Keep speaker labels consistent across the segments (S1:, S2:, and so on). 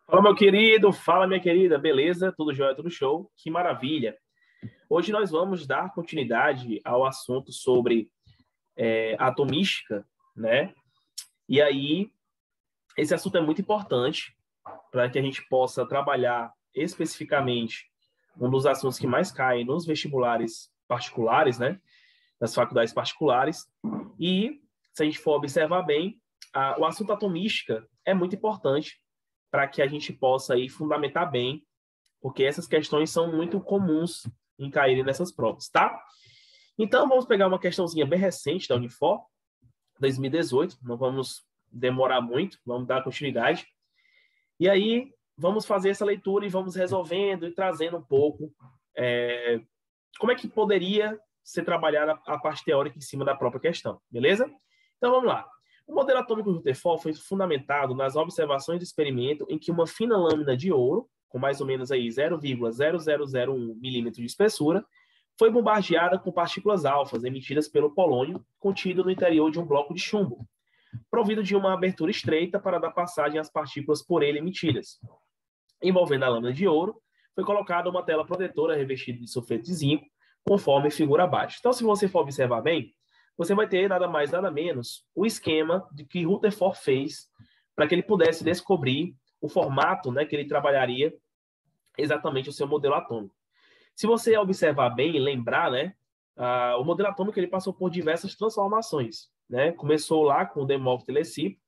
S1: Fala, meu querido, fala, minha querida, beleza? Tudo jóia, tudo show? Que maravilha! Hoje nós vamos dar continuidade ao assunto sobre atomística, né? E aí, esse assunto é muito importante para que a gente possa trabalhar especificamente um dos assuntos que mais caem nos vestibulares particulares, né? Nas faculdades particulares. E, se a gente for observar bem, o assunto atomística é muito importante para que a gente possa aí fundamentar bem, porque essas questões são muito comuns em caírem nessas provas, tá? Então, vamos pegar uma questãozinha bem recente da Unifor, 2018, não vamos demorar muito, vamos dar continuidade. E aí, vamos fazer essa leitura e vamos resolvendo e trazendo um pouco como é que poderia ser trabalhada a parte teórica em cima da própria questão, beleza? Então, vamos lá. O modelo atômico de Rutherford foi fundamentado nas observações do experimento em que uma fina lâmina de ouro, com mais ou menos aí 0,0001 milímetro de espessura, foi bombardeada com partículas alfas emitidas pelo polônio contido no interior de um bloco de chumbo, provido de uma abertura estreita para dar passagem às partículas por ele emitidas. Envolvendo a lâmina de ouro, foi colocada uma tela protetora revestida de sulfeto de zinco, conforme figura abaixo. Então, se você for observar bem, você vai ter nada mais, nada menos o esquema de que Rutherford fez para que ele pudesse descobrir o formato, né, que ele trabalharia exatamente o seu modelo atômico. Se você observar bem e lembrar, né, o modelo atômico ele passou por diversas transformações. Né? Começou lá com o Demócrito e Leucipo,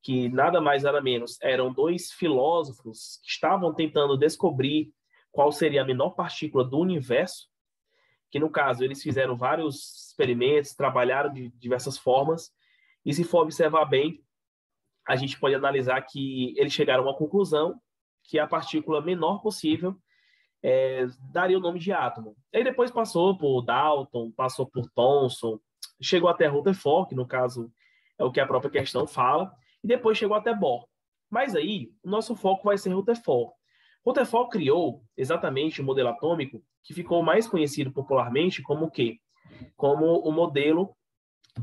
S1: que nada mais, nada menos eram dois filósofos que estavam tentando descobrir qual seria a menor partícula do universo, que no caso eles fizeram vários experimentos, trabalharam de diversas formas, e se for observar bem, a gente pode analisar que eles chegaram a uma conclusão que a partícula menor possível daria o nome de átomo. Aí depois passou por Dalton, passou por Thomson, chegou até Rutherford, que no caso é o que a própria questão fala, e depois chegou até Bohr. Mas aí, o nosso foco vai ser Rutherford. Rutherford criou exatamente o modelo atômico que ficou mais conhecido popularmente como o quê? Como o modelo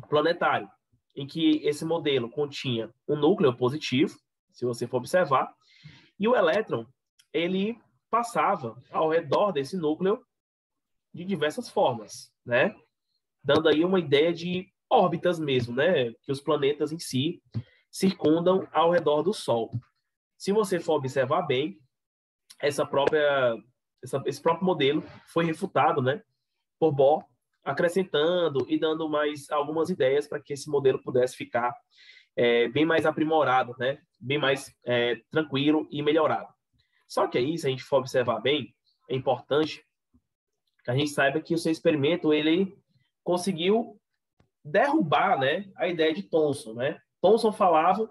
S1: planetário, em que esse modelo continha um núcleo positivo, se você for observar, e o elétron, ele passava ao redor desse núcleo de diversas formas, né? Dando aí uma ideia de órbitas mesmo, né? Que os planetas em si circundam ao redor do Sol. Se você for observar bem, esse próprio modelo foi refutado, né, por Bohr, acrescentando e dando mais algumas ideias para que esse modelo pudesse ficar bem mais aprimorado, né, bem mais tranquilo e melhorado. Só que aí, se a gente for observar bem, é importante que a gente saiba que o seu experimento ele conseguiu derrubar, né, a ideia de Thomson, né? Thomson falava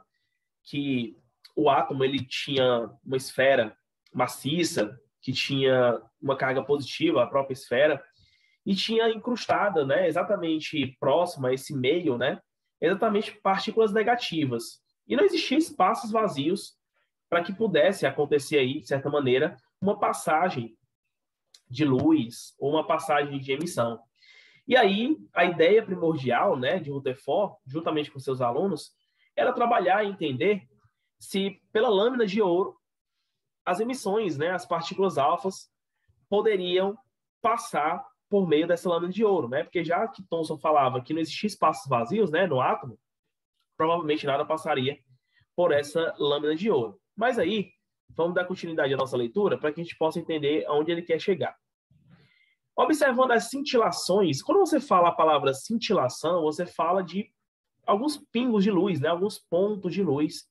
S1: que o átomo ele tinha uma esfera maciça, que tinha uma carga positiva, a própria esfera, e tinha incrustada, né, exatamente próxima a esse meio, né, exatamente partículas negativas. E não existia espaços vazios para que pudesse acontecer aí, de certa maneira, uma passagem de luz ou uma passagem de emissão. E aí, a ideia primordial, né, de Rutherford, juntamente com seus alunos, era trabalhar e entender se, pela lâmina de ouro, as emissões, né, as partículas alfas, poderiam passar por meio dessa lâmina de ouro, né? Porque já que Thomson falava que não existia espaços vazios, né, no átomo, provavelmente nada passaria por essa lâmina de ouro. Mas aí, vamos dar continuidade à nossa leitura para que a gente possa entender aonde ele quer chegar. Observando as cintilações, quando você fala a palavra cintilação, você fala de alguns pingos de luz, né? Alguns pontos de luz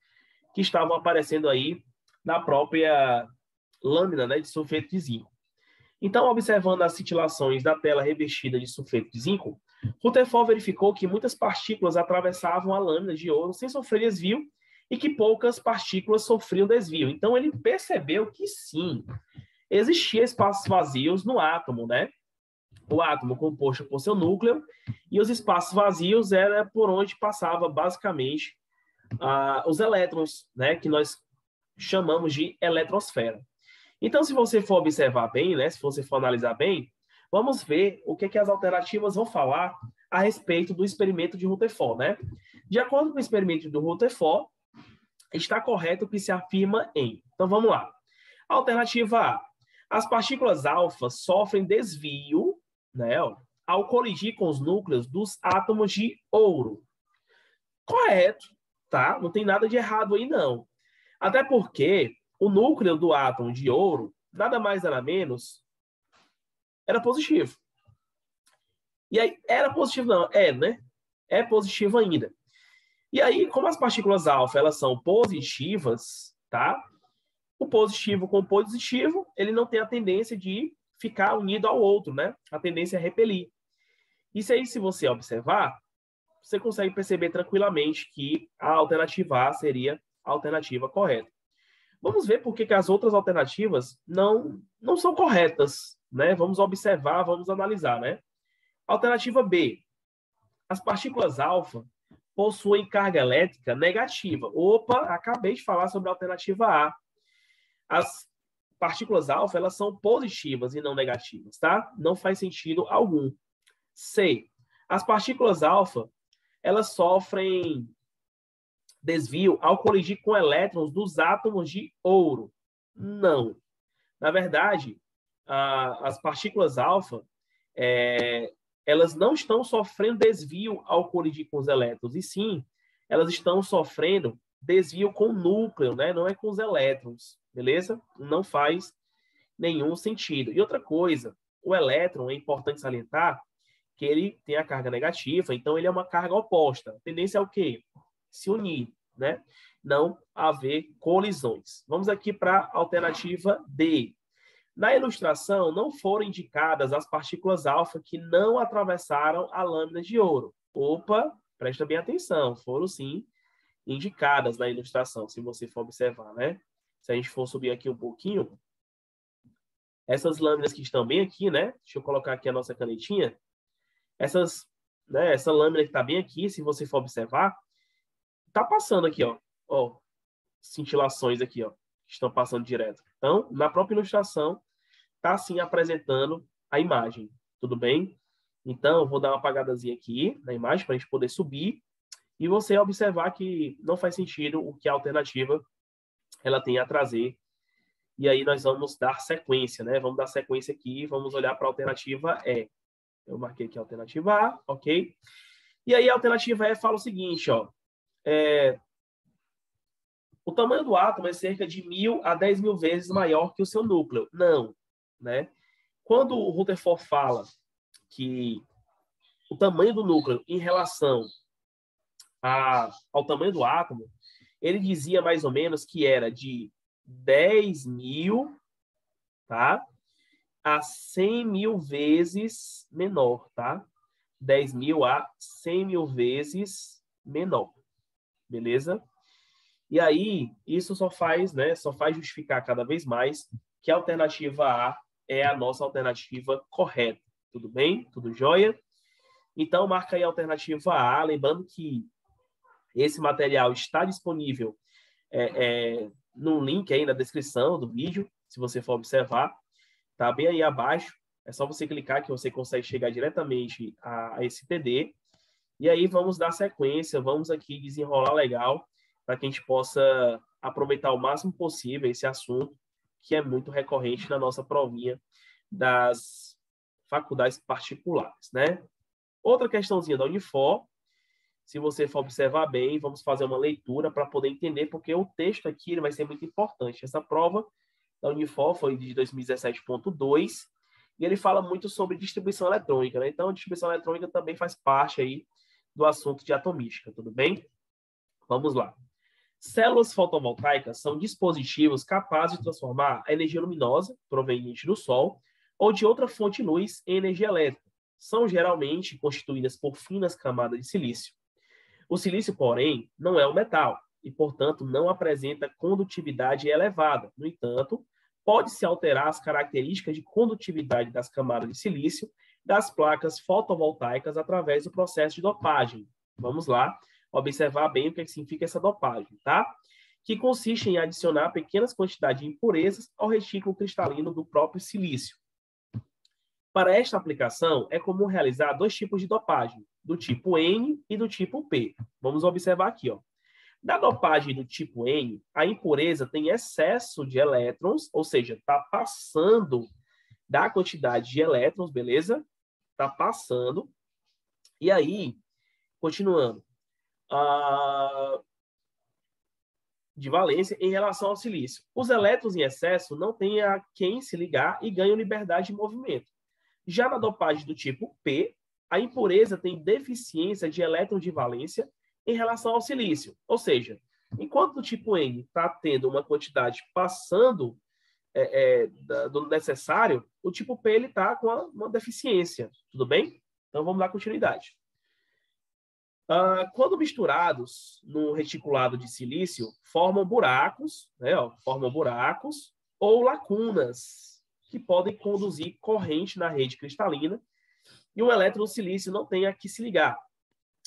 S1: que estavam aparecendo aí na própria lâmina, né, de sulfeto de zinco. Então, observando as cintilações da tela revestida de sulfeto de zinco, Rutherford verificou que muitas partículas atravessavam a lâmina de ouro sem sofrer desvio e que poucas partículas sofriam desvio. Então, ele percebeu que sim, existia espaços vazios no átomo, né? O átomo composto por seu núcleo e os espaços vazios era por onde passava basicamente os elétrons, né? Que nós chamamos de eletrosfera. Então, se você for observar bem, né, se você for analisar bem, vamos ver o que as alternativas vão falar a respeito do experimento de Rutherford, né? De acordo com o experimento do Rutherford, está correto o que se afirma em. Então, vamos lá. Alternativa A. As partículas alfa sofrem desvio, né, ó, ao colidir com os núcleos dos átomos de ouro. Correto, tá? Não tem nada de errado aí, não. Até porque o núcleo do átomo de ouro, nada mais nada menos, era positivo. E aí, era positivo não, né? É positivo ainda. E aí, como as partículas alfa, elas são positivas, tá? O positivo com o positivo, ele não tem a tendência de ficar unido ao outro, né? A tendência é repelir. Isso aí, se você observar, você consegue perceber tranquilamente que a alternativa A seria a alternativa correta. Vamos ver por que as outras alternativas não são corretas, né? Vamos observar, vamos analisar, né? Alternativa B. As partículas alfa possuem carga elétrica negativa. Opa, acabei de falar sobre a alternativa A. As partículas alfa, elas são positivas e não negativas, tá? Não faz sentido algum. C. As partículas alfa, elas sofrem desvio ao colidir com elétrons dos átomos de ouro. Não. Na verdade, as partículas alfa, elas não estão sofrendo desvio ao colidir com os elétrons, e sim, elas estão sofrendo desvio com o núcleo, né? Não é com os elétrons, beleza? Não faz nenhum sentido. E outra coisa, o elétron, é importante salientar que ele tem a carga negativa, então ele é uma carga oposta. A tendência é o quê? Se unir, né? Não haver colisões. Vamos aqui para a alternativa D. Na ilustração, não foram indicadas as partículas alfa que não atravessaram a lâmina de ouro. Opa, presta bem atenção, foram sim indicadas na ilustração, se você for observar, né? Se a gente for subir aqui um pouquinho, essas lâminas que estão bem aqui, né? Deixa eu colocar aqui a nossa canetinha. Essa lâmina que está bem aqui, se você for observar, está passando aqui, ó, cintilações aqui, ó, que estão passando direto. Então, na própria ilustração, está assim apresentando a imagem, tudo bem? Então, eu vou dar uma apagadazinha aqui na imagem para a gente poder subir e você observar que não faz sentido o que a alternativa ela tem a trazer. E aí nós vamos dar sequência, né? Vamos dar sequência aqui, vamos olhar para a alternativa E. Eu marquei aqui a alternativa A, ok? E aí a alternativa E fala o seguinte, ó. O tamanho do átomo é cerca de 1.000 a 10.000 vezes maior que o seu núcleo. Não, né? Quando o Rutherford fala que o tamanho do núcleo em relação ao tamanho do átomo, ele dizia mais ou menos que era de 10.000, tá? A 100.000 vezes menor, tá? 10.000 a 100.000 vezes menor, beleza? E aí, isso só faz justificar cada vez mais que a alternativa A é a nossa alternativa correta. Tudo bem? Tudo jóia? Então, marca aí a alternativa A, lembrando que esse material está disponível no link aí na descrição do vídeo, se você for observar. Tá bem aí abaixo. É só você clicar que você consegue chegar diretamente a esse TD. E aí vamos dar sequência, vamos aqui desenrolar legal para que a gente possa aproveitar o máximo possível esse assunto, que é muito recorrente na nossa provinha das faculdades particulares, né? Outra questãozinha da Unifor, se você for observar bem, vamos fazer uma leitura para poder entender, porque o texto aqui ele vai ser muito importante. Essa prova da Unifor foi de 2017.2, e ele fala muito sobre distribuição eletrônica, né? Então, a distribuição eletrônica também faz parte aí do assunto de atomística, tudo bem? Vamos lá. Células fotovoltaicas são dispositivos capazes de transformar a energia luminosa, proveniente do Sol, ou de outra fonte de luz, em energia elétrica. São geralmente constituídas por finas camadas de silício. O silício, porém, não é um metal e, portanto, não apresenta condutividade elevada. No entanto, pode-se alterar as características de condutividade das camadas de silício das placas fotovoltaicas através do processo de dopagem. Vamos lá observar bem o que significa essa dopagem, tá? Que consiste em adicionar pequenas quantidades de impurezas ao retículo cristalino do próprio silício. Para esta aplicação, é comum realizar dois tipos de dopagem, do tipo N e do tipo P. Vamos observar aqui, ó. Na dopagem do tipo N, a impureza tem excesso de elétrons, ou seja, está passando da quantidade de elétrons, beleza? Está passando. E aí, continuando, de valência em relação ao silício. Os elétrons em excesso não têm a quem se ligar e ganham liberdade de movimento. Já na dopagem do tipo P, a impureza tem deficiência de elétrons de valência em relação ao silício. Ou seja, enquanto o tipo N está tendo uma quantidade passando do necessário, o tipo P está com uma deficiência. Tudo bem? Então vamos dar continuidade. Quando misturados no reticulado de silício, formam buracos, né, formam buracos ou lacunas que podem conduzir corrente na rede cristalina e o elétron do silício não tem a que se ligar.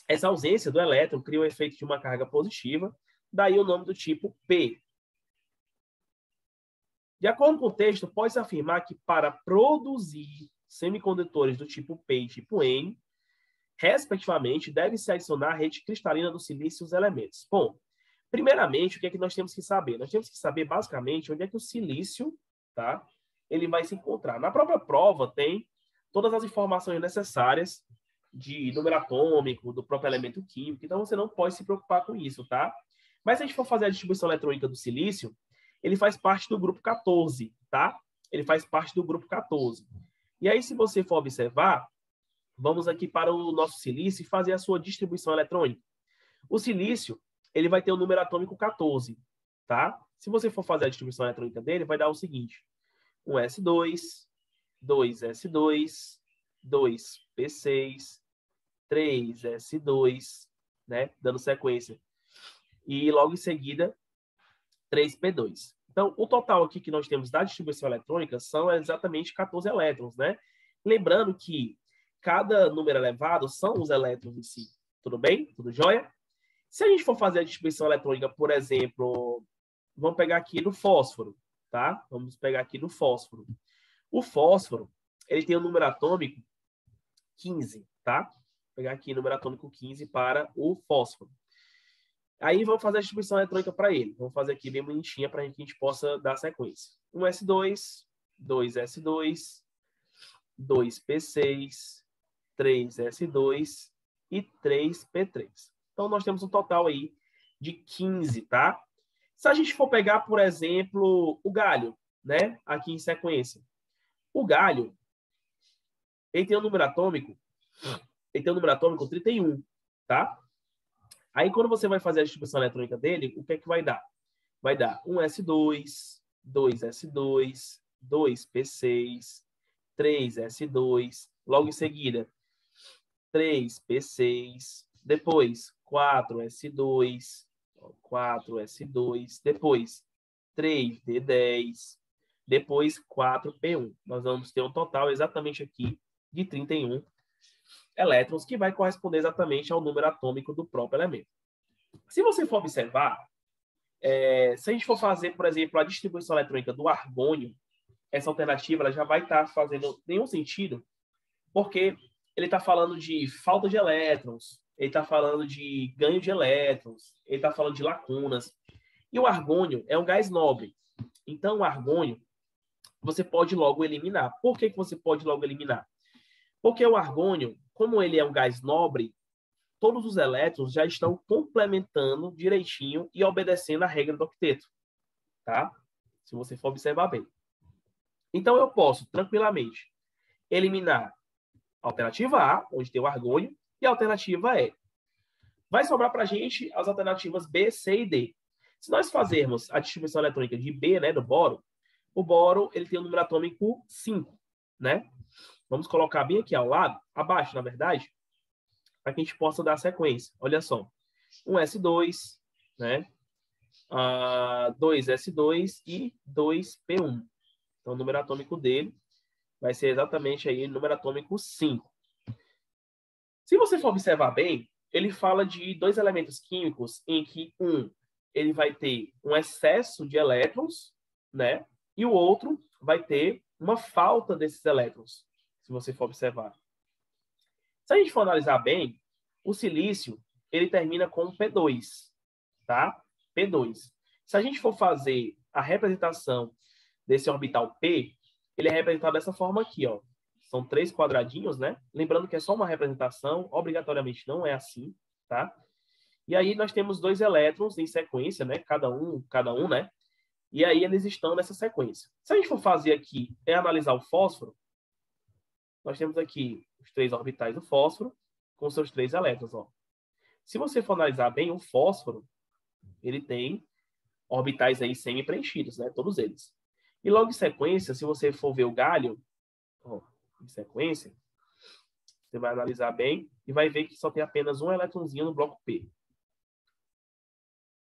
S1: Essa ausência do elétron cria o efeito de uma carga positiva, daí o nome do tipo P. De acordo com o texto, pode-se afirmar que para produzir semicondutores do tipo P e tipo N, respectivamente, deve-se adicionar à rede cristalina do silício os elementos. Bom, primeiramente, o que é que nós temos que saber? Nós temos que saber, basicamente, onde é que o silício, tá, ele vai se encontrar. Na própria prova tem todas as informações necessárias de número atômico, do próprio elemento químico, então você não pode se preocupar com isso, tá? Mas se a gente for fazer a distribuição eletrônica do silício, ele faz parte do grupo 14, tá? Ele faz parte do grupo 14. E aí, se você for observar, vamos aqui para o nosso silício e fazer a sua distribuição eletrônica. O silício, ele vai ter o número atômico 14, tá? Se você for fazer a distribuição eletrônica dele, vai dar o seguinte: 1s2, 2s2, 2p6, 3s2, né? Dando sequência. E logo em seguida, 3p2. Então, o total aqui que nós temos da distribuição eletrônica são exatamente 14 elétrons, né? Lembrando que cada número elevado são os elétrons em si. Tudo bem? Tudo jóia? Se a gente for fazer a distribuição eletrônica, por exemplo, vamos pegar aqui no fósforo, tá? Vamos pegar aqui no fósforo. O fósforo, ele tem o número atômico 15, tá? Vou pegar aqui o número atômico 15 para o fósforo. Aí vamos fazer a distribuição eletrônica para ele. Vamos fazer aqui bem bonitinha para que a gente possa dar sequência. 1s2, 2s2, 2p6, 3s2 e 3p3. Então, nós temos um total aí de 15, tá? Se a gente for pegar, por exemplo, o galho, né? Aqui em sequência. O galho, ele tem um número atômico, 31, tá? Aí, quando você vai fazer a distribuição eletrônica dele, o que é que vai dar? Vai dar 1s2, 2s2, 2p6, 3s2, logo em seguida, 3p6, depois 4s2, 4s2, depois 3d10, depois 4p1. Nós vamos ter um total exatamente aqui de 31 elétrons, que vai corresponder exatamente ao número atômico do próprio elemento. Se você for observar, se a gente for fazer, por exemplo, a distribuição eletrônica do argônio, essa alternativa ela já vai estar fazendo nenhum sentido, porque ele está falando de falta de elétrons, ele está falando de ganho de elétrons, ele está falando de lacunas. E o argônio é um gás nobre. Então, o argônio, você pode logo eliminar. Por que você pode logo eliminar? Porque o argônio, como ele é um gás nobre, todos os elétrons já estão complementando direitinho e obedecendo a regra do octeto. Tá? Se você for observar bem. Então, eu posso, tranquilamente, eliminar a alternativa A, onde tem o argônio, e a alternativa E. Vai sobrar para a gente as alternativas B, C e D. Se nós fazermos a distribuição eletrônica de B, né, do boro, o boro ele tem o número atômico 5, né? Vamos colocar bem aqui ao lado, abaixo, na verdade, para que a gente possa dar sequência. Olha só. 1s2, né? 2s2 e 2p1. Então, o número atômico dele vai ser exatamente aí o número atômico 5. Se você for observar bem, ele fala de dois elementos químicos em que ele vai ter um excesso de elétrons, né? E o outro vai ter uma falta desses elétrons, se você for observar. Se a gente for analisar bem, o silício, ele termina com P2, tá? P2. Se a gente for fazer a representação desse orbital P, ele é representado dessa forma aqui, ó. São 3 quadradinhos, né? Lembrando que é só uma representação, obrigatoriamente não é assim, tá? E aí nós temos 2 elétrons em sequência, né? Cada um, né? E aí eles estão nessa sequência. Se a gente for fazer aqui, analisar o fósforo, nós temos aqui os 3 orbitais do fósforo com seus 3 elétrons, ó. Se você for analisar bem, o fósforo, ele tem orbitais aí semi-preenchidos, né? Todos eles. E logo em sequência, se você for ver o gálio, ó, em sequência, você vai analisar bem e vai ver que só tem apenas um elétronzinho no bloco P.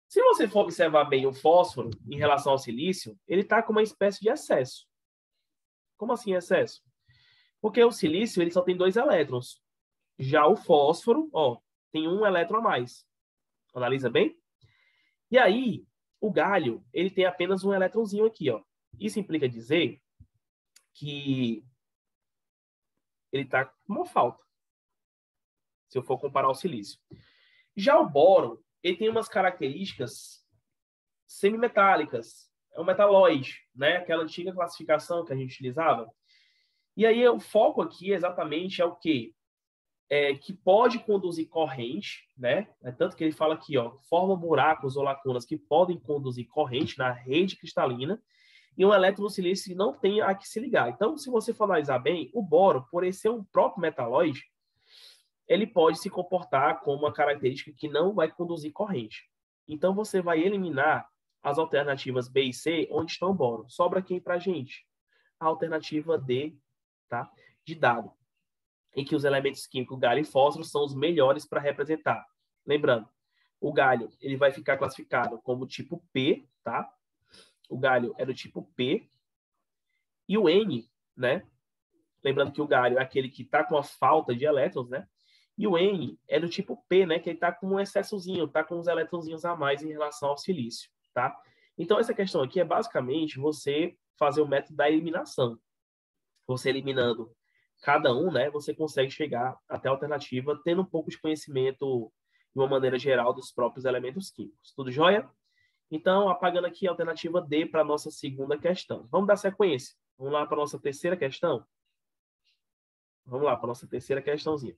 S1: Se você for observar bem o fósforo em relação ao silício, ele está com uma espécie de excesso. Como assim excesso? Porque o silício ele só tem 2 elétrons. Já o fósforo, ó, tem um elétron a mais. Analisa bem? E aí, o gálio, ele tem apenas um elétronzinho aqui, ó. Isso implica dizer que ele está com uma falta, se eu for comparar ao silício. Já o boro, ele tem umas características semimetálicas. É um metalóide, né? Aquela antiga classificação que a gente utilizava. E aí, o foco aqui exatamente é o quê? Que pode conduzir corrente, né? Tanto que ele fala aqui, ó, forma buracos ou lacunas que podem conduzir corrente na rede cristalina e um elétron no silício não tem a que se ligar. Então, se você for analisar bem, o boro, por ele ser um próprio metalóide, ele pode se comportar como uma característica que não vai conduzir corrente. Então, você vai eliminar as alternativas B e C, onde estão o boro. Sobra quem para a gente? A alternativa D, tá? De dado, em que os elementos químicos galho e fósforo são os melhores para representar. Lembrando, o galho ele vai ficar classificado como tipo P, tá? O galho é do tipo P. E o N, né? Lembrando que o galho é aquele que está com a falta de elétrons, né? E o N é do tipo P, né? Que ele está com um excessozinho, está com uns elétronzinhos a mais em relação ao silício, tá? Então, essa questão aqui é basicamente você fazer o método da eliminação. Você eliminando cada um, né? Você consegue chegar até a alternativa, tendo um pouco de conhecimento, de uma maneira geral, dos próprios elementos químicos. Tudo jóia? Então, apagando aqui a alternativa D para a nossa segunda questão. Vamos dar sequência. Vamos lá para a nossa terceira questão? Vamos lá para a nossa terceira questãozinha.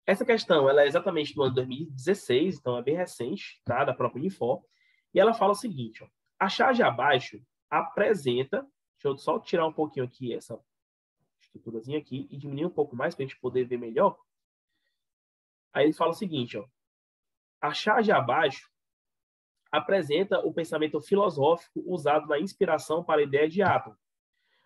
S1: Essa questão ela é exatamente do ano 2016, então é bem recente, tá? Da própria Unifor. E ela fala o seguinte, ó, a charge abaixo apresenta... Deixa eu só tirar um pouquinho aqui essa estruturazinha aqui e diminuir um pouco mais para a gente poder ver melhor. Aí ele fala o seguinte, ó, a charge abaixo apresenta o pensamento filosófico usado na inspiração para a ideia de átomo.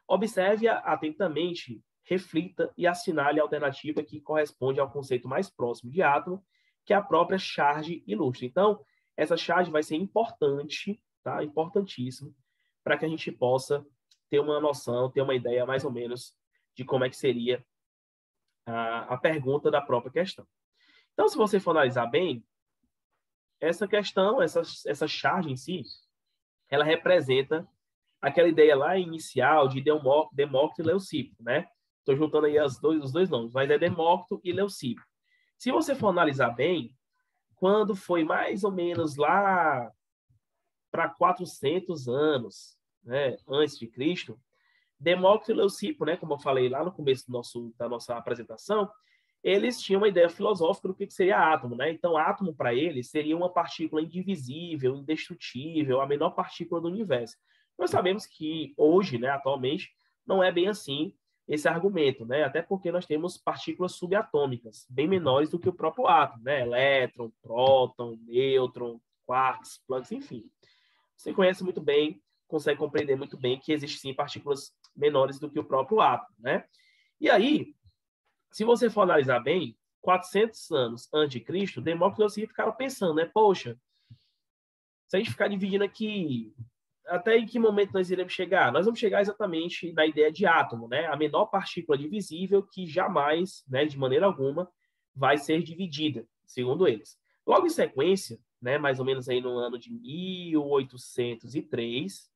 S1: Observe-a atentamente, reflita e assinale a alternativa que corresponde ao conceito mais próximo de átomo, que é a própria charge ilustre. Então, essa charge vai ser importante, tá? Importantíssimo, para que a gente possa ter uma noção, ter uma ideia mais ou menos de como é que seria a pergunta da própria questão. Então, se você for analisar bem, essa questão, essa charge em si, ela representa aquela ideia lá inicial de Demócrito e Leucipo, né? Estou juntando aí os dois nomes, mas é Demócrito e Leucipo. Se você for analisar bem, quando foi mais ou menos lá para 400 anos, né, antes de Cristo, Demócrito e Leucipo, né, como eu falei lá no começo da nossa apresentação, eles tinham uma ideia filosófica do que seria átomo, né? Então, átomo para eles seria uma partícula indivisível, indestrutível, a menor partícula do universo. Nós sabemos que hoje, né, atualmente, não é bem assim esse argumento, né? Até porque nós temos partículas subatômicas, bem menores do que o próprio átomo, né? Elétron, próton, nêutron, quarks, plugs, enfim. Você conhece muito bem, consegue compreender muito bem que existem sim partículas menores do que o próprio átomo, né? E aí, se você for analisar bem, 400 anos antes de Cristo, Demócrito e Leucipo ficaram pensando, né? Poxa, se a gente ficar dividindo aqui, até em que momento nós iremos chegar? Nós vamos chegar exatamente na ideia de átomo, né? A menor partícula divisível que jamais, né, de maneira alguma, vai ser dividida, segundo eles. Logo em sequência, né, mais ou menos aí no ano de 1803,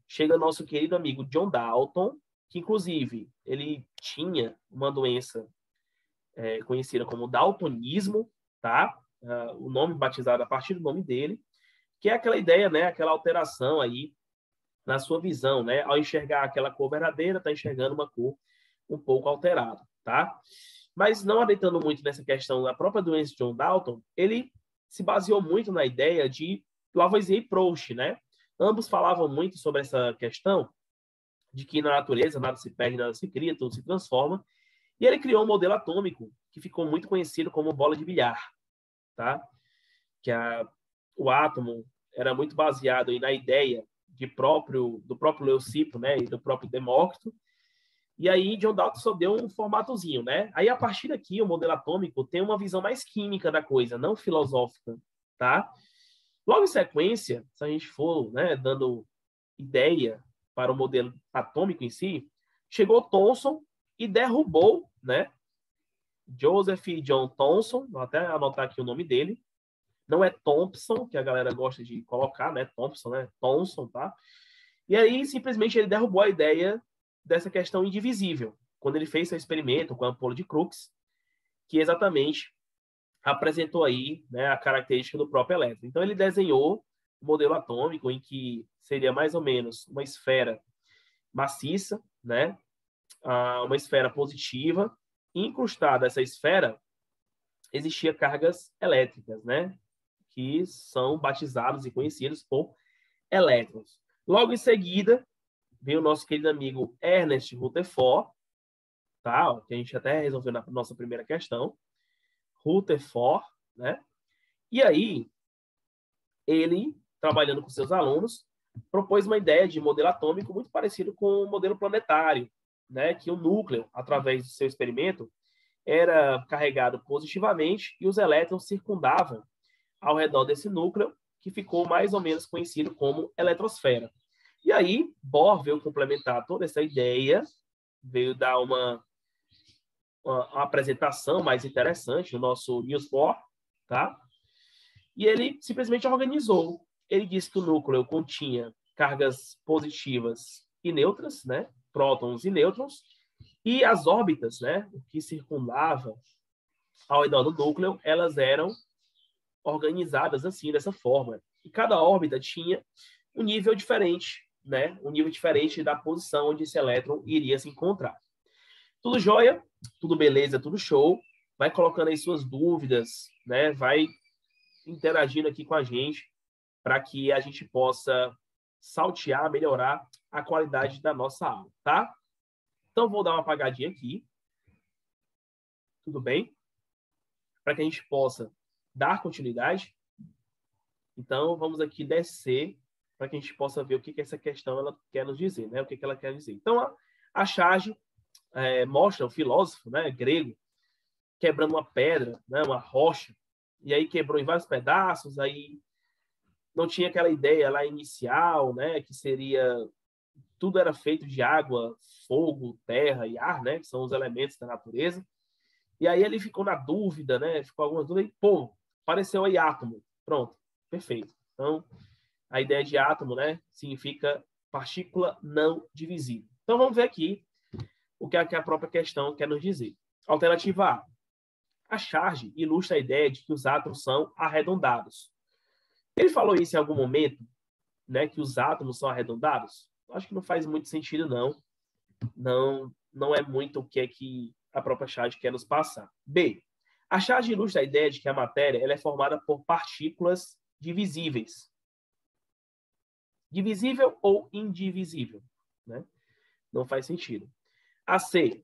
S1: chega nosso querido amigo John Dalton, que inclusive ele tinha uma doença conhecida como daltonismo, tá? o nome batizado a partir do nome dele, que é aquela ideia, né, aquela alteração aí na sua visão, né? Ao enxergar aquela cor verdadeira, está enxergando uma cor um pouco alterada, tá? Mas não adentrando muito nessa questão da própria doença de John Dalton, ele se baseou muito na ideia de Lavoisier e Proust, né? Ambos falavam muito sobre essa questão de que na natureza nada se perde, nada se cria, tudo se transforma. E ele criou um modelo atômico que ficou muito conhecido como bola de bilhar, tá? Que o átomo era muito baseado aí na ideia do próprio Leucipo, né, e do próprio Demócrito. E aí John Dalton só deu um formatozinho, né? Aí a partir daqui o modelo atômico tem uma visão mais química da coisa, não filosófica, tá? Logo em sequência, se a gente for, né, dando ideia para o modelo atômico em si, chegou Thomson e derrubou, né, Joseph John Thomson, vou até anotar aqui o nome dele. Não é Thompson, que a galera gosta de colocar, né? Thompson, né? Thomson, tá? E aí, simplesmente, ele derrubou a ideia dessa questão indivisível, quando ele fez seu experimento com a ampola de Crookes, que exatamente apresentou aí, né, a característica do próprio elétron. Então, ele desenhou um modelo atômico em que seria mais ou menos uma esfera maciça, né? Uma esfera positiva, e incrustada essa esfera existia cargas elétricas, né? Que são batizados e conhecidos por elétrons. Logo em seguida, veio o nosso querido amigo Ernest Rutherford, tá? Que a gente até resolveu na nossa primeira questão. Rutherford, né? E aí, ele, trabalhando com seus alunos, propôs uma ideia de modelo atômico muito parecido com o modelo planetário, né? Que o núcleo, através do seu experimento, era carregado positivamente e os elétrons circundavam ao redor desse núcleo, que ficou mais ou menos conhecido como eletrosfera. E aí, Bohr veio complementar toda essa ideia, veio dar uma apresentação mais interessante, o nosso Niels Bohr, tá? E ele simplesmente organizou. Ele disse que o núcleo continha cargas positivas e neutras, né? Prótons e nêutrons, e as órbitas, né, o que circundava ao redor do núcleo, elas eram organizadas assim, dessa forma. E cada órbita tinha um nível diferente, né? Um nível diferente da posição onde esse elétron iria se encontrar. Tudo jóia, tudo beleza, tudo show. Vai colocando aí suas dúvidas, né? Vai interagindo aqui com a gente para que a gente possa saltear, melhorar a qualidade da nossa aula, tá? Então, vou dar uma apagadinha aqui. Tudo bem? Para que a gente possa dar continuidade. Então, vamos aqui descer para que a gente possa ver o que essa questão ela quer nos dizer, né? O que ela quer dizer. Então, a charge mostra o filósofo, né, grego, quebrando uma pedra, né, uma rocha, e aí quebrou em vários pedaços, aí não tinha aquela ideia lá inicial, né, que seria tudo era feito de água, fogo, terra e ar, né, que são os elementos da natureza. E aí ele ficou na dúvida, né, ficou alguma dúvida e, pô, apareceu aí átomo. Pronto, perfeito. Então, a ideia de átomo, né, significa partícula não divisível. Então, vamos ver aqui o que a própria questão quer nos dizer. Alternativa A. A charge ilustra a ideia de que os átomos são arredondados. Ele falou isso em algum momento, né, que os átomos são arredondados? Acho que não faz muito sentido, não. Não é muito o que é que a própria charge quer nos passar. B. A charge ilustra a ideia de que a matéria ela é formada por partículas divisíveis. Divisível ou indivisível, né? Não faz sentido. A C.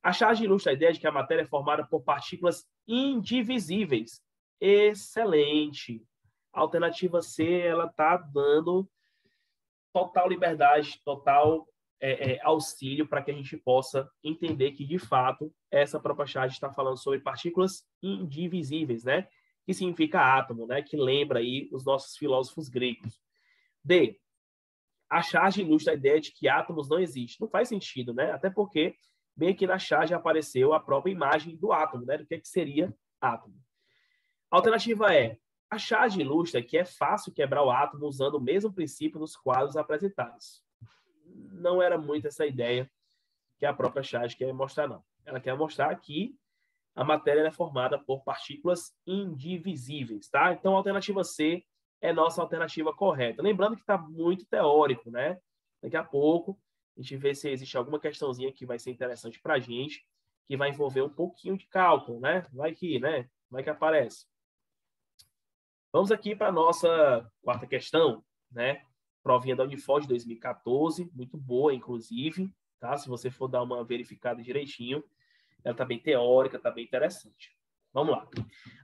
S1: A charge ilustra a ideia de que a matéria é formada por partículas indivisíveis. Excelente. A alternativa C, ela está dando total liberdade, total auxílio para que a gente possa entender que, de fato, essa própria charge está falando sobre partículas indivisíveis, né? Que significa átomo, né? Que lembra aí os nossos filósofos gregos. D. A charge ilustra a ideia de que átomos não existem. Não faz sentido, né? Até porque bem aqui na charge apareceu a própria imagem do átomo, né? Do que seria átomo. A alternativa é: a charge ilustra que é fácil quebrar o átomo usando o mesmo princípio nos quadros apresentados. Não era muito essa ideia que a própria charge quer mostrar, não. Ela quer mostrar que a matéria é formada por partículas indivisíveis, tá? Então, a alternativa C é nossa alternativa correta. Lembrando que está muito teórico, né? Daqui a pouco, a gente vê se existe alguma questãozinha que vai ser interessante para a gente, que vai envolver um pouquinho de cálculo, né? Vai que, né? Vai que aparece. Vamos aqui para a nossa quarta questão, né? Provinha da Unifor de 2014, muito boa, inclusive, tá? Se você for dar uma verificada direitinho, ela está bem teórica, está bem interessante. Vamos lá.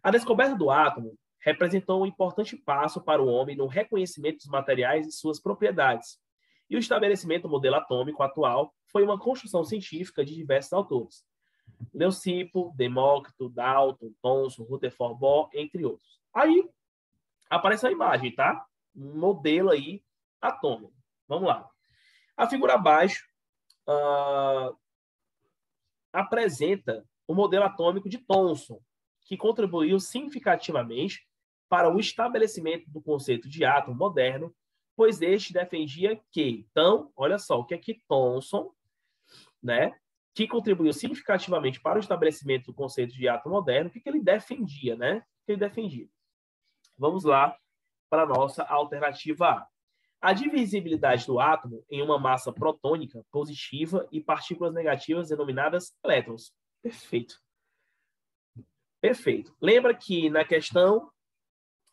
S1: A descoberta do átomo representou um importante passo para o homem no reconhecimento dos materiais e suas propriedades. E o estabelecimento do modelo atômico atual foi uma construção científica de diversos autores. Leucipo, Demócrito, Dalton, Thomson, Rutherford Bohr, entre outros. Aí aparece a imagem, tá? Um modelo aí atômico. Vamos lá. A figura abaixo apresenta o modelo atômico de Thomson, que contribuiu significativamente para o estabelecimento do conceito de átomo moderno, pois este defendia que, então, olha só, o que é que Thomson, né, que contribuiu significativamente para o estabelecimento do conceito de átomo moderno, o que ele defendia, né? O que ele defendia? Vamos lá para a nossa alternativa A. A divisibilidade do átomo em uma massa protônica positiva e partículas negativas denominadas elétrons. Perfeito. Perfeito. Lembra que na questão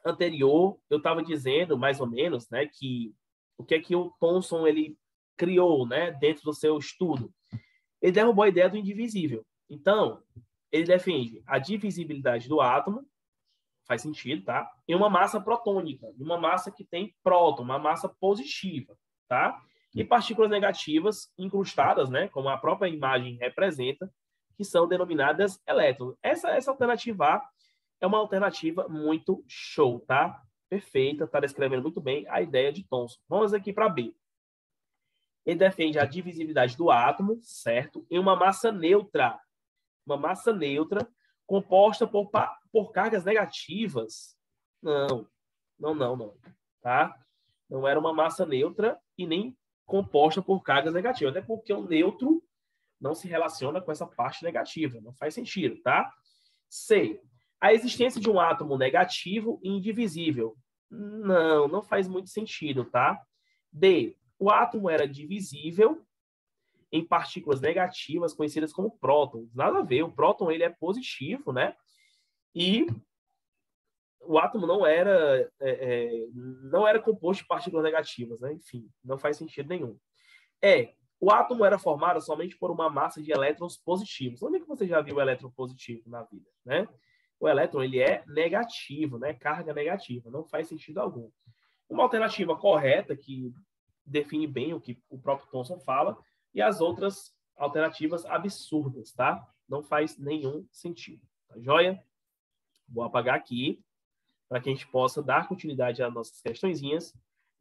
S1: anterior eu estava dizendo, mais ou menos, né, que o que é que o Thomson ele criou, né, dentro do seu estudo? Ele derrubou a ideia do indivisível. Então, ele defende a divisibilidade do átomo, faz sentido, tá? Em uma massa protônica, uma massa que tem próton, uma massa positiva, tá? E partículas negativas incrustadas, né, como a própria imagem representa, que são denominadas elétrons. Essa alternativa A é uma alternativa muito show, tá? Perfeita, está descrevendo muito bem a ideia de Thomson. Vamos aqui para B. Ele defende a divisibilidade do átomo, certo? Em uma massa neutra. Uma massa neutra composta por cargas negativas. Não. Tá? Não era uma massa neutra e nem composta por cargas negativas. Até porque o neutro não se relaciona com essa parte negativa. Não faz sentido, tá? C. A existência de um átomo negativo e indivisível. Não faz muito sentido, tá? D. O átomo era divisível em partículas negativas conhecidas como prótons. Nada a ver, o próton ele é positivo, né? E o átomo não era composto de partículas negativas, né? Enfim, não faz sentido nenhum. O átomo era formado somente por uma massa de elétrons positivos. Onde é que você já viu o elétron positivo na vida, né? O elétron ele é negativo, né? Carga negativa, não faz sentido algum. Uma alternativa correta que define bem o que o próprio Thomson fala e as outras alternativas absurdas, tá? Não faz nenhum sentido. Tá joia? Vou apagar aqui para que a gente possa dar continuidade às nossas questõezinhas,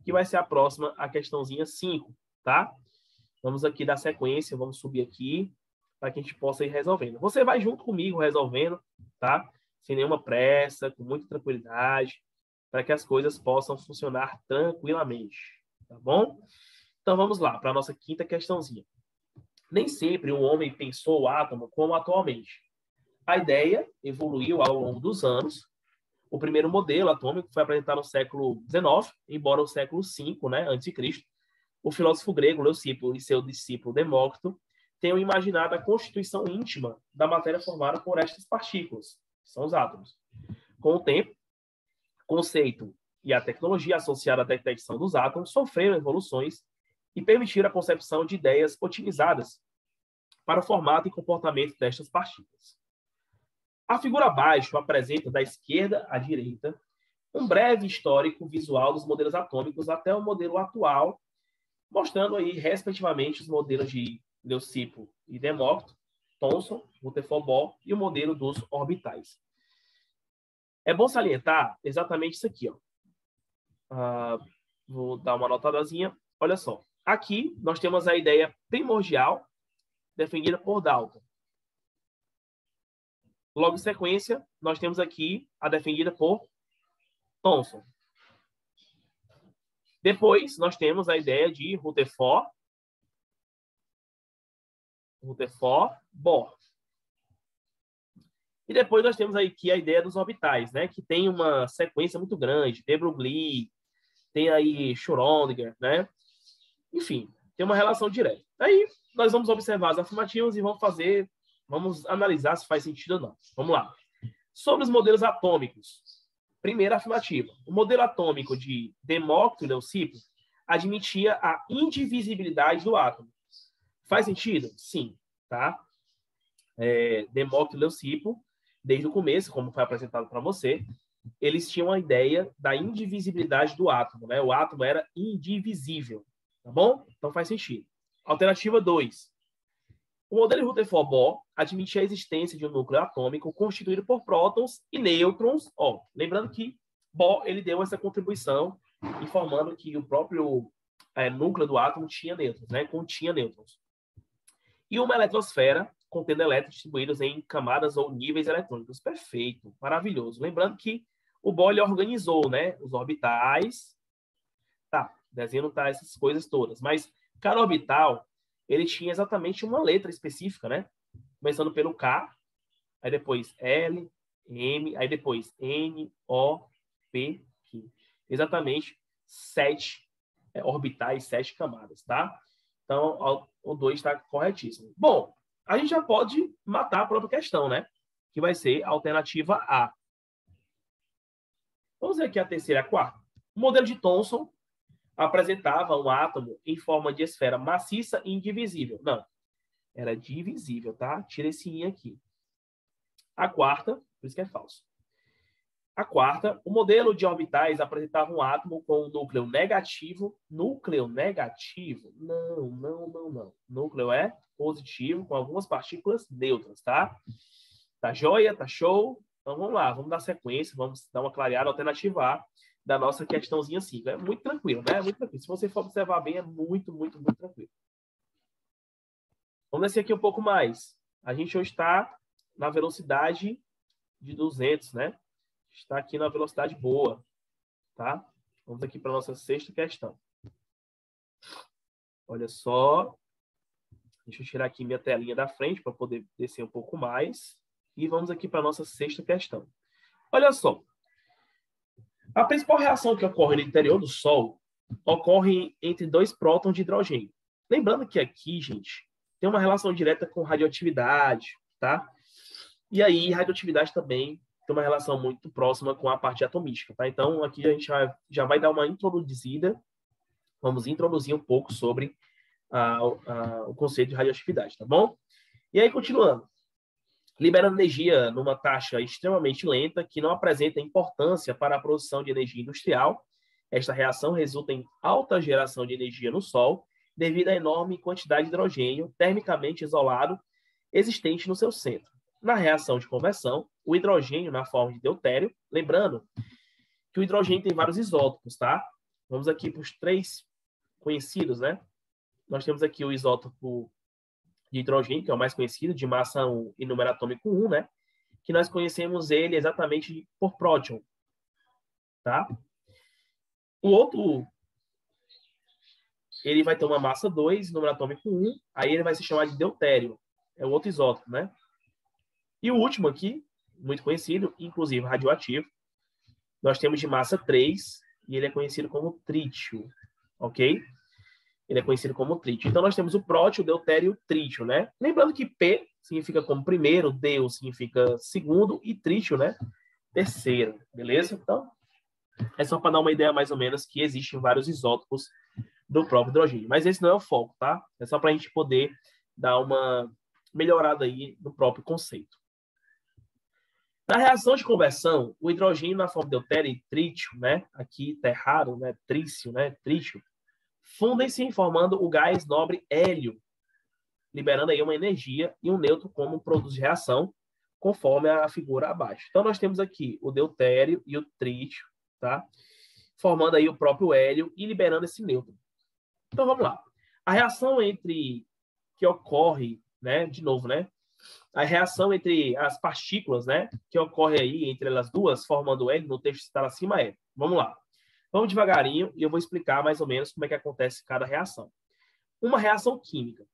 S1: que vai ser a próxima, a questãozinha 5, tá? Vamos aqui dar sequência, vamos subir aqui para que a gente possa ir resolvendo. Você vai junto comigo resolvendo, tá? Sem nenhuma pressa, com muita tranquilidade, para que as coisas possam funcionar tranquilamente, tá bom? Então vamos lá para a nossa quinta questãozinha. Nem sempre o homem pensou o átomo como atualmente. A ideia evoluiu ao longo dos anos. O primeiro modelo atômico foi apresentado no século XIX, embora o século V, né, antes de Cristo, o filósofo grego Leucipo e seu discípulo Demócrito tenham imaginado a constituição íntima da matéria formada por estas partículas, que são os átomos. Com o tempo, o conceito e a tecnologia associada à detecção dos átomos sofreram evoluções e permitiram a concepção de ideias otimizadas para o formato e comportamento destas partículas. A figura abaixo apresenta, da esquerda à direita, um breve histórico visual dos modelos atômicos até o modelo atual, mostrando aí, respectivamente, os modelos de Leucipo e Demócrito, Thomson, Rutherford Bohr e o modelo dos orbitais. É bom salientar exatamente isso aqui, ó. Vou dar uma anotadazinha. Olha só. Aqui nós temos a ideia primordial defendida por Dalton. Logo em sequência, nós temos aqui a defendida por Thomson. Depois, nós temos a ideia de Rutherford Bohr. E depois nós temos aí aqui a ideia dos orbitais, né? Que tem uma sequência muito grande. De Broglie, tem aí Schrödinger, né? Enfim, tem uma relação direta. Aí nós vamos observar as afirmativas e vamos analisar se faz sentido ou não. Vamos lá. Sobre os modelos atômicos. Primeira afirmativa. O modelo atômico de Demócrito e Leucipo admitia a indivisibilidade do átomo. Faz sentido? Sim, tá? Demócrito e Leucipo, desde o começo, como foi apresentado para você, eles tinham a ideia da indivisibilidade do átomo, né? O átomo era indivisível, tá bom? Então faz sentido. Alternativa 2. O modelo de Rutherford-Bohr admitia a existência de um núcleo atômico constituído por prótons e nêutrons. Lembrando que Bohr ele deu essa contribuição informando que o próprio núcleo do átomo tinha nêutrons, né? Continha nêutrons. E uma eletrosfera contendo elétrons distribuídos em camadas ou níveis eletrônicos. Perfeito, maravilhoso. Lembrando que o Bohr ele organizou, né, os orbitais. Tá, desenho não tá essas coisas todas, mas cada orbital ele tinha exatamente uma letra específica, né? Começando pelo K, aí depois L, M, aí depois N, O, P, Q. Exatamente 7 orbitais, 7 camadas, tá? Então, o 2 está corretíssimo. Bom, a gente já pode matar a própria questão, né? Que vai ser a alternativa A. Vamos ver aqui a terceira e a quarta. O modelo de Thomson apresentava um átomo em forma de esfera maciça e indivisível. Não, era divisível, tá? Tira esse I aqui. A quarta, por isso que é falso. A quarta, o modelo de orbitais apresentava um átomo com um núcleo negativo. Núcleo negativo? Não. Núcleo é positivo, com algumas partículas neutras, tá? Tá joia? Tá show? Então vamos lá, vamos dar sequência, vamos dar uma clareada. Alternativa A da nossa questãozinha 5. É muito tranquilo, né? É muito tranquilo. Se você for observar bem, é muito tranquilo. Vamos descer aqui um pouco mais. A gente hoje está na velocidade de 200, né? Está aqui na velocidade boa, tá? Vamos aqui para a nossa sexta questão. Olha só. Deixa eu tirar aqui minha telinha da frente para poder descer um pouco mais. E vamos aqui para a nossa sexta questão. Olha só. A principal reação que ocorre no interior do Sol ocorre entre 2 prótons de hidrogênio. Lembrando que aqui, gente, tem uma relação direta com radioatividade, tá? E aí, radioatividade também tem uma relação muito próxima com a parte atomística, tá? Então, aqui a gente já vai dar uma introduzida. Vamos introduzir um pouco sobre o conceito de radioatividade, tá bom? E aí, continuando. Liberando energia numa taxa extremamente lenta, que não apresenta importância para a produção de energia industrial. Esta reação resulta em alta geração de energia no Sol, devido à enorme quantidade de hidrogênio termicamente isolado existente no seu centro. Na reação de conversão, o hidrogênio na forma de deutério, lembrando que o hidrogênio tem vários isótopos, tá? Vamos aqui para os 3 conhecidos, né? Nós temos aqui o isótopo de hidrogênio, que é o mais conhecido, de massa 1 e número atômico 1, né? Que nós conhecemos ele exatamente por próton, tá? O outro, ele vai ter uma massa 2, número atômico 1, aí ele vai se chamar de deutério, é o outro isótopo, né? E o último aqui, muito conhecido, inclusive radioativo, nós temos de massa 3, e ele é conhecido como trítio, ok? Ele é conhecido como trítio. Então, nós temos o prótio, o deutério e o trítio, né? Lembrando que P significa como primeiro, Deu significa segundo e trítio, né? Terceiro, beleza? Então, é só para dar uma ideia mais ou menos que existem vários isótopos do próprio hidrogênio. Mas esse não é o foco, tá? É só para a gente poder dar uma melhorada aí no próprio conceito. Na reação de conversão, o hidrogênio na forma de deutério e trítio, né? Aqui tá errado, né? Trício, né? Trítio. Fundem-se formando o gás nobre hélio, liberando aí uma energia e um nêutron como produto de reação, conforme a figura abaixo. Então, nós temos aqui o deutério e o trítio, tá? Formando aí o próprio hélio e liberando esse nêutron. Então, vamos lá. A reação que ocorre, né? De novo, né? A reação entre as partículas, né? Que ocorre aí entre elas duas, formando o hélio, no texto que está acima é. Vamos lá. Vamos devagarinho e eu vou explicar mais ou menos como é que acontece cada reação. Uma reação química.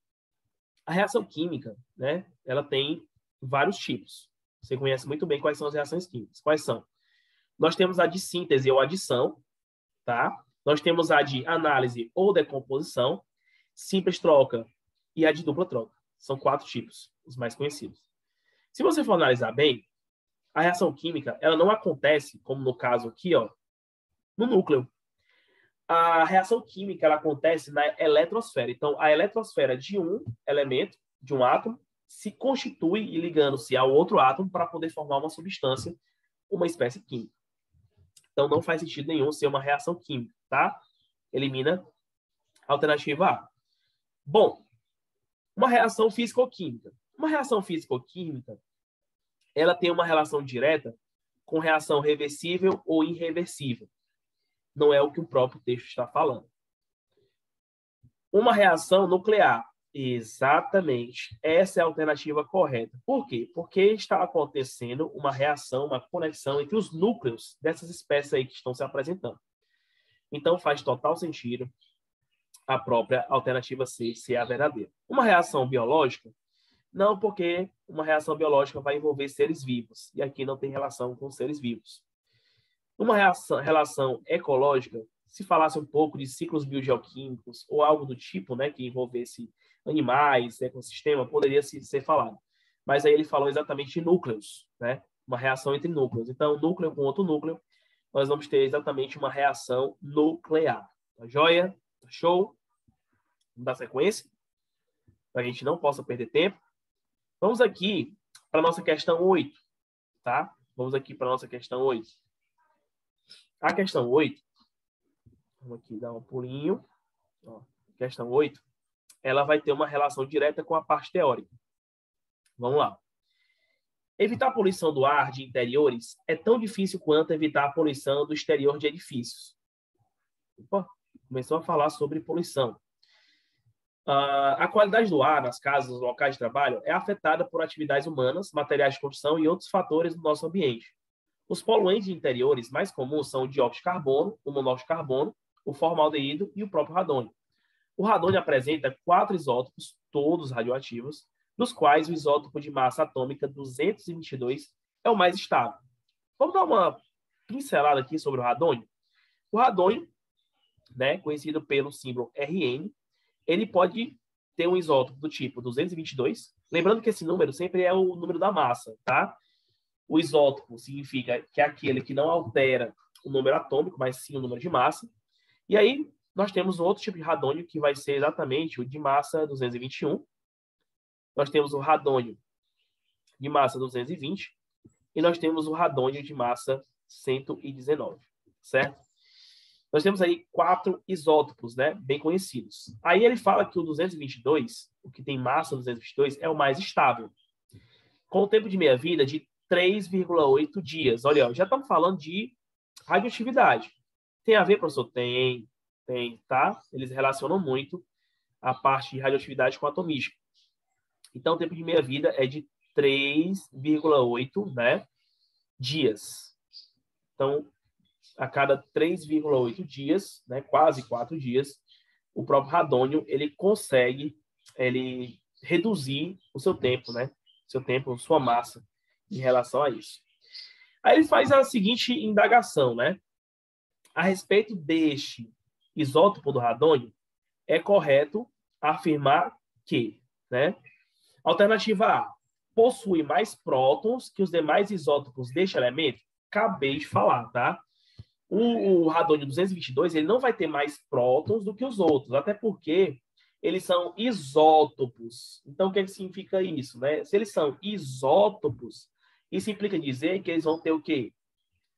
S1: A reação química, né, ela tem vários tipos. Você conhece muito bem quais são as reações químicas. Quais são? Nós temos a de síntese ou adição, tá? Nós temos a de análise ou decomposição, simples troca e a de dupla troca. São 4 tipos, os mais conhecidos. Se você for analisar bem, a reação química, ela não acontece, como no caso aqui, ó, no núcleo. A reação química, ela acontece na eletrosfera. Então, a eletrosfera de um elemento, de um átomo, se constitui e ligando-se ao outro átomo para poder formar uma substância, uma espécie química. Então, não faz sentido nenhum ser uma reação química, tá? Elimina a alternativa A. Bom, uma reação físico-química. Uma reação físico-química, ela tem uma relação direta com reação reversível ou irreversível. Não é o que o próprio texto está falando. Uma reação nuclear. Exatamente. Essa é a alternativa correta. Por quê? Porque está acontecendo uma reação, uma conexão entre os núcleos dessas espécies aí que estão se apresentando. Então, faz total sentido a própria alternativa C ser a verdadeira. Uma reação biológica? Não, porque uma reação biológica vai envolver seres vivos. E aqui não tem relação com seres vivos. Uma relação ecológica, se falasse um pouco de ciclos biogeoquímicos ou algo do tipo, né, que envolvesse animais, ecossistema, poderia ser falado. Mas aí ele falou exatamente de núcleos, né? Uma reação entre núcleos. Então, núcleo com outro núcleo, nós vamos ter exatamente uma reação nuclear. Tá joia? Tá show? Vamos dar sequência? Para a gente não possa perder tempo. Vamos aqui para a nossa questão 8, tá? Vamos aqui para a nossa questão 8. A questão 8, vamos aqui dar um pulinho. Ó, questão 8, ela vai ter uma relação direta com a parte teórica. Vamos lá. Evitar a poluição do ar de interiores é tão difícil quanto evitar a poluição do exterior de edifícios. Opa, começou a falar sobre poluição. A qualidade do ar nas casas, nos locais de trabalho, é afetada por atividades humanas, materiais de construção e outros fatores do nosso ambiente. Os poluentes de interiores mais comuns são o dióxido de carbono, o monóxido de carbono, o formaldeído e o próprio radônio. O radônio apresenta 4 isótopos, todos radioativos, dos quais o isótopo de massa atômica 222 é o mais estável. Vamos dar uma pincelada aqui sobre o radônio? O radônio, né, conhecido pelo símbolo Rn, ele pode ter um isótopo do tipo 222. Lembrando que esse número sempre é o número da massa, tá? O isótopo significa que é aquele que não altera o número atômico, mas sim o número de massa. E aí, nós temos outro tipo de radônio, que vai ser exatamente o de massa 221. Nós temos o radônio de massa 220. E nós temos o radônio de massa 119, certo? Nós temos aí 4 isótopos, né, bem conhecidos. Aí ele fala que o 222, o que tem massa 222, é o mais estável, com o tempo de meia-vida de 3,8 dias. Olha, já estamos falando de radioatividade. Tem a ver, professor? Tem, tá? Eles relacionam muito a parte de radioatividade com a atomística. Então, o tempo de meia-vida é de 3,8, né, dias. Então, a cada 3,8 dias, né, quase 4 dias, o próprio radônio ele consegue reduzir o seu tempo, né, sua massa em relação a isso. Aí ele faz a seguinte indagação, né? A respeito deste isótopo do radônio, é correto afirmar que, né? Alternativa A, possui mais prótons que os demais isótopos deste elemento? Acabei de falar, tá? O radônio 222, ele não vai ter mais prótons do que os outros, até porque eles são isótopos. Então, o que significa isso, né? Se eles são isótopos, isso implica dizer que eles vão ter o quê?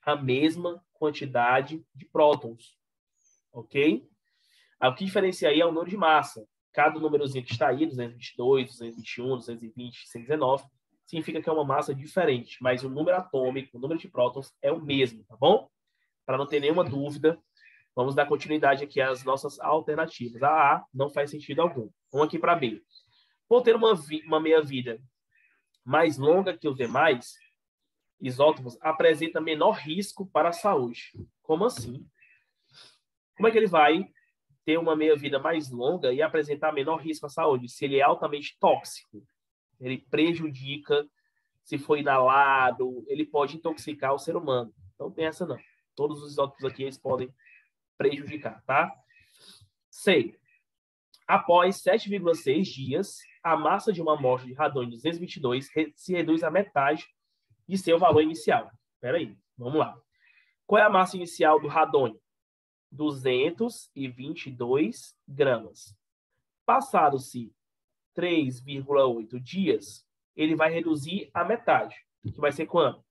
S1: A mesma quantidade de prótons, ok? O que diferencia aí é o número de massa. Cada númerozinho que está aí, 222, 221, 220, 119, significa que é uma massa diferente, mas o número atômico, o número de prótons é o mesmo, tá bom? Para não ter nenhuma dúvida, vamos dar continuidade aqui às nossas alternativas. A não faz sentido algum. Vamos aqui para B. Por ter uma meia-vida mais longa que os demais isótopos, apresenta menor risco para a saúde. Como assim? Como é que ele vai ter uma meia-vida mais longa e apresentar menor risco à saúde? Se ele é altamente tóxico, ele prejudica se foi inalado, ele pode intoxicar o ser humano. Não tem essa não. Todos os isótopos aqui eles podem prejudicar, tá? C. Após 7,6 dias, a massa de uma amostra de radônio 222 se reduz à metade de seu valor inicial. Espera aí, vamos lá. Qual é a massa inicial do radônio? 222 gramas. Passados-se 3,8 dias, ele vai reduzir a metade, que vai ser quanto?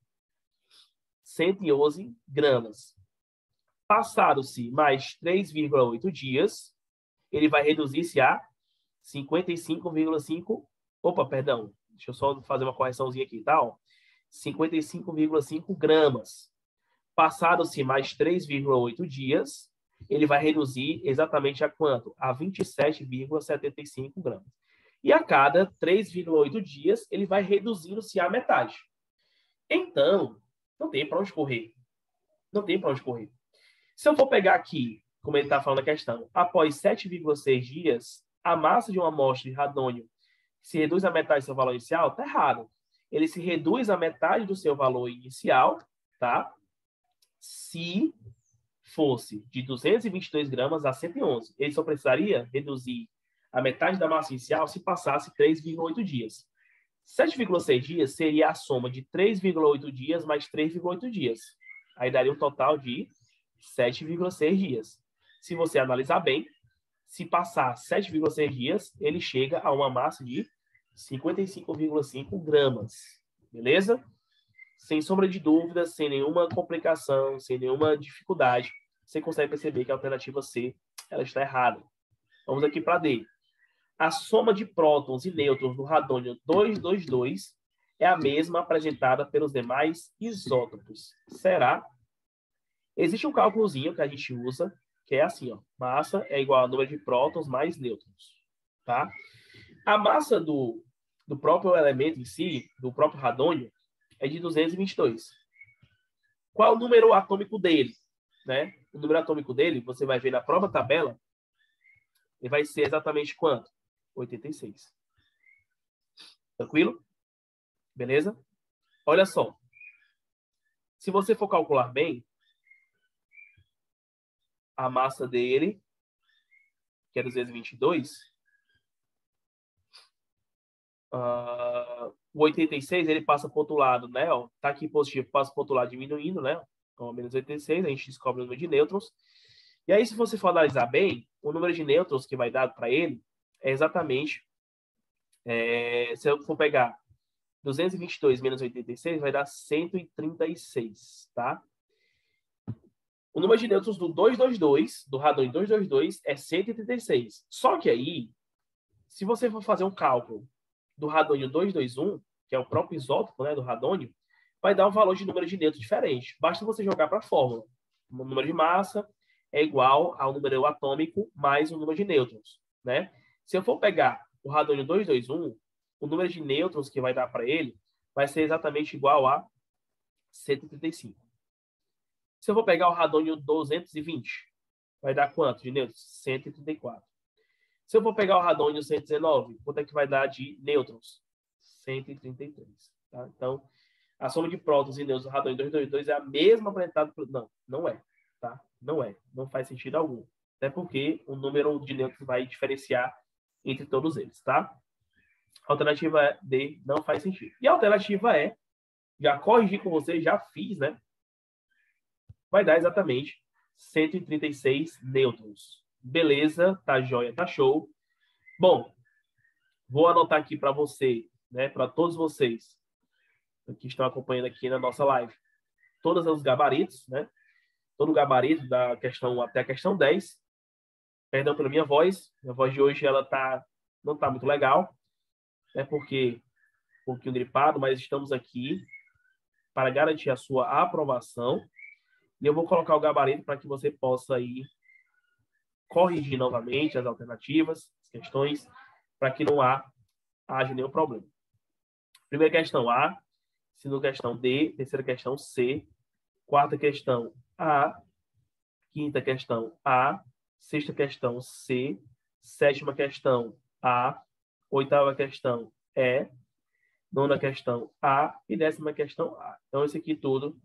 S1: 111 gramas. Passados-se mais 3,8 dias, ele vai reduzir-se a 55,5... Opa, perdão. Deixa eu só fazer uma correçãozinha aqui, tá? 55,5 gramas. Passados-se mais 3,8 dias, ele vai reduzir exatamente a quanto? A 27,75 gramas. E a cada 3,8 dias, ele vai reduzindo-se à metade. Então, não tem para onde correr. Não tem para onde correr. Se eu for pegar aqui, como ele está falando a questão, após 7,6 dias, a massa de uma amostra de radônio se reduz à metade do seu valor inicial, está errado. Ele se reduz à metade do seu valor inicial, tá? Se fosse de 222 gramas a 111. Ele só precisaria reduzir a metade da massa inicial se passasse 3,8 dias. 7,6 dias seria a soma de 3,8 dias mais 3,8 dias. Aí daria um total de 7,6 dias. Se você analisar bem, se passar 7,6 dias, ele chega a uma massa de 55,5 gramas. Beleza? Sem sombra de dúvidas, sem nenhuma complicação, sem nenhuma dificuldade, você consegue perceber que a alternativa C ela está errada. Vamos aqui para D. A soma de prótons e nêutrons do radônio 222 é a mesma apresentada pelos demais isótopos. Será? Existe um cálculozinho que a gente usa, que é assim, ó. Massa é igual ao número de prótons mais nêutrons. Tá? A massa do próprio elemento em si, do próprio radônio, é de 222. Qual é o número atômico dele? Né? O número atômico dele, você vai ver na própria tabela, ele vai ser exatamente quanto? 86. Tranquilo? Beleza? Olha só. Se você for calcular bem, a massa dele, que é 222, o 86, ele passa para o outro lado, né? Ó, tá aqui positivo, passa para o outro lado diminuindo, né? Então, menos 86, a gente descobre o número de nêutrons. E aí, se você for analisar bem, o número de nêutrons que vai dar para ele é exatamente, se eu for pegar 222 menos 86, vai dar 136, tá? O número de nêutrons do 222, do radônio 222, é 136. Só que aí, se você for fazer um cálculo do radônio 221, que é o próprio isótopo, né, do radônio, vai dar um valor de número de nêutrons diferente. Basta você jogar para a fórmula. O número de massa é igual ao número atômico mais o número de nêutrons, né? Se eu for pegar o radônio 221, o número de nêutrons que vai dar para ele vai ser exatamente igual a 135. Se eu vou pegar o radônio 220, vai dar quanto de nêutrons? 134. Se eu for pegar o radônio 119, quanto é que vai dar de nêutrons? 133. Tá? Então, a soma de prótons e nêutrons do radônio 222 é a mesma apresentada... Não, não é. Tá? Não é. Não faz sentido algum. Até porque o número de nêutrons vai diferenciar entre todos eles. Tá? A alternativa D não faz sentido. E a alternativa E, já corrigi com vocês, já fiz, né? Vai dar exatamente 136 nêutrons. Beleza, tá joia, tá show. Bom, vou anotar aqui para você, né, para todos vocês que estão acompanhando aqui na nossa live, todos os gabaritos, né? Todo o gabarito da questão 1 até a questão 10. Perdão pela minha voz de hoje ela não tá muito legal, né? Porque um pouquinho gripado, mas estamos aqui para garantir a sua aprovação. E eu vou colocar o gabarito para que você possa ir corrigir novamente as alternativas, as questões, para que não haja nenhum problema. Primeira questão A, segunda questão D, terceira questão C, quarta questão A, quinta questão A, sexta questão C, sétima questão A, oitava questão E, nona questão A e 10ª questão A. Então, esse aqui tudo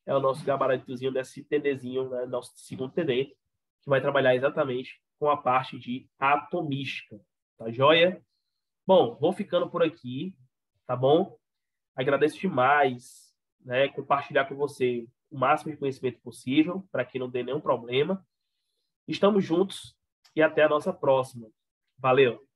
S1: é o nosso gabaritozinho desse TDzinho, né, nosso segundo TD, que vai trabalhar exatamente com a parte de atomística. Tá joia? Bom, vou ficando por aqui, tá bom? Agradeço demais, né, compartilhar com você o máximo de conhecimento possível, para que não dê nenhum problema. Estamos juntos e até a nossa próxima. Valeu!